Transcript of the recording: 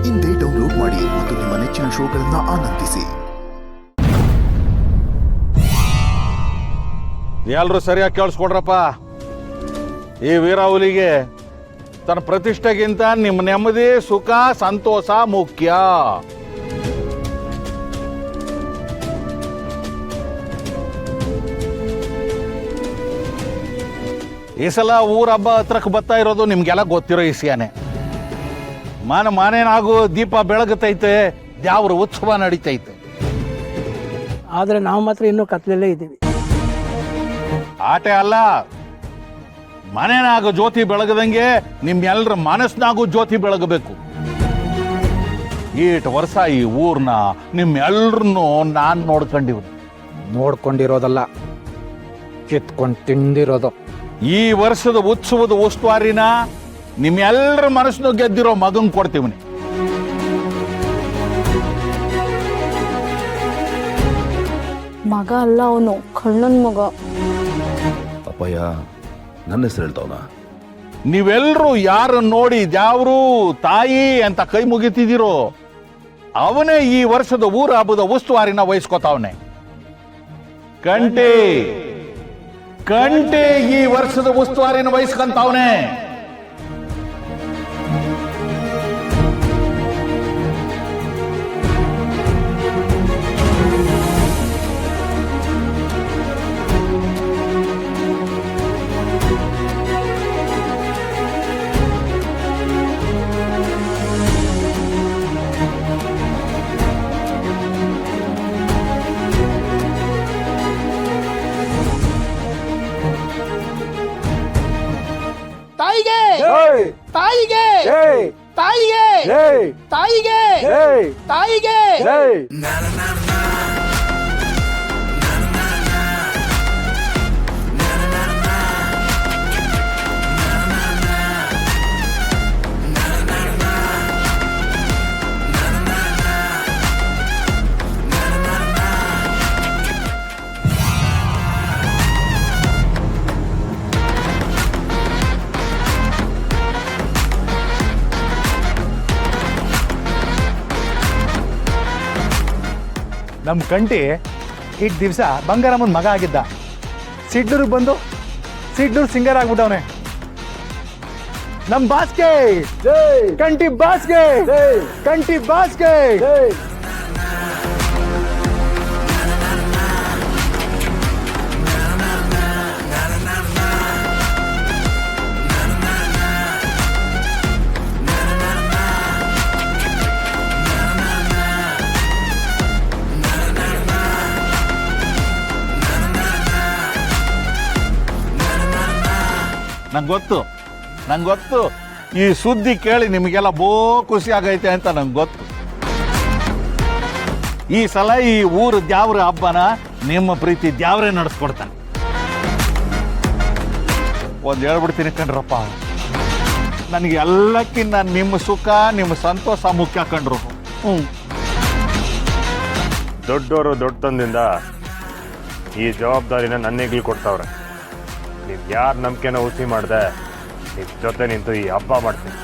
ಇಂದೇ ಡೌನ್ಲೋಡ್ ಮಾಡಿ ಮತ್ತು ನಿಮ್ಮ ನೆಚ್ಚಿನ ಶೋಗಳನ್ನು ಆನಂದಿಸಿ. ಎಲ್ಲರೂ ಸರಿಯಾಗಿ ಕೇಳಿಸ್ಕೊಡ್ರಪ್ಪ. ಈ ವೀರಾಹುಲಿಗೆ ತನ್ನ ಪ್ರತಿಷ್ಠೆಗಿಂತ ನಿಮ್ಮ ನೆಮ್ಮದಿ, ಸುಖ, ಸಂತೋಷ ಮುಖ್ಯ. ಈ ಸಲ ಊರ ಹಬ್ಬ ಹತ್ರಕ್ಕೆ ಬರ್ತಾ ಇರೋದು ನಿಮ್ಗೆಲ್ಲ ಗೊತ್ತಿರೋ ವಿಷಯನೇ. ಮಾನೇನಾಗು ದೀಪ ಬೆಳಗತೈತೆ, ದ್ಯಾವ್ರ ಉತ್ಸವ ನಡೀತೈತೆ. ಆದರೆ ನಾವು ಮಾತ್ರ ಇನ್ನೂ ಕತ್ಲಲ್ಲೇ ಇದ್ದೀವಿ. ಆಟೆ ಅಲ್ಲ, ಮನೆನಾಗು ಜ್ಯೋತಿ ಬೆಳಗದಂಗೆ ನಿಮ್ಮೆಲ್ಲರ ಮನಸ್ಸಿನಾಗೂ ಜ್ಯೋತಿ ಬೆಳಗಬೇಕು. ಈಟ್ ವರ್ಷ ಈ ಊರ್ನ ನಿಮ್ಮೆಲ್ಲರನ್ನು ನಾನು ನೋಡ್ಕೊಂಡಿರೋದಲ್ಲ, ಕಿತ್ಕೊಂಡು ತಿಂದಿರೋದು. ಈ ವರ್ಷದ ಉತ್ಸವದ ಉಸ್ತುವಾರಿನ ನಿಮ್ಮೆಲ್ಲರ ಮನಸ್ಸನ್ನು ಗೆದ್ದಿರೋ ಮಗನ್ ಕೊಡ್ತೀವಿ. ಮಗ ಅಲ್ಲ, ಅವನು ಕಳ್ಳನ್ ಮಗ. ಅಪ್ಪಯ್ಯ, ನನ್ನ ಹೆಸರು ಹೇಳ್ತಾವನ. ನೀವೆಲ್ಲರೂ ಯಾರು ನೋಡಿ ದ್ಯಾವ್ರು ತಾಯಿ ಅಂತ ಕೈ ಮುಗಿತಿದ್ದೀರೋ ಅವನೇ ಈ ವರ್ಷದ ಊರ ಹಬ್ಬದ ಉಸ್ತುವಾರಿನ ವಹಿಸ್ಕೊತಾವನೆ. ಕಂಟೆ ಈ ವರ್ಷದ ಉಸ್ತುವಾರಿನ ವಹಿಸ್ಕೊಂತಾವನೆ. ನಮ್ಮ ಕಂಟಿ ಇಟ್ ದಿವಸ ಬಂಗಾರಮ್ಮನ ಮಗ ಆಗಿದ್ದ. ಸಿಡ್ಲೂರಿಗೆ ಬಂದು ಸಿಡ್ಲೂರು ಸಿಂಗರ್ ಆಗ್ಬಿಟ್ಟವನೆ. ನಮ್ಮ ಬಾಸ್ಗೆ ಕಂಟಿ ಬಾಸ್ಗೆ ಕಂಟಿ ಬಾಸ್ಗೆ. ನಂಗೆ ಗೊತ್ತು ಈ ಸುದ್ದಿ ಕೇಳಿ ನಿಮಗೆಲ್ಲ ಖುಷಿ ಆಗೈತೆ ಅಂತ ನಂಗೆ ಗೊತ್ತು. ಈ ಸಲ ಈ ಊರು ದ್ಯಾವ್ರ ಹಬ್ಬನ ನಿಮ್ಮ ಪ್ರೀತಿ ದ್ಯಾವ್ರೇ ನಡೆಸ್ಕೊಡ್ತಾನೆ. ಒಂದು ಹೇಳ್ಬಿಡ್ತೀನಿ ಕಣ್ರಪ್ಪ, ನನಗೆ ಎಲ್ಲಕ್ಕಿಂತ ನಿಮ್ಮ ಸುಖ, ನಿಮ್ಮ ಸಂತೋಷ ಮುಖ್ಯ ಕಂಡ್ರು. ದೊಡ್ಡವರು ದೊಡ್ಡತನದಿಂದ ಈ ಜವಾಬ್ದಾರಿನ ನನ್ನೇಗ್ಲಿ ಕೊಡ್ತಾವ್ರೆ. ನೀವು ಯಾರು ನಂಬಿಕೆನ ಹುಸಿ ಮಾಡಿದೆ ನಿಮ್ಮ ಜೊತೆ ನಿಂತು ಈ ಹಬ್ಬ ಮಾಡ್ತೀನಿ.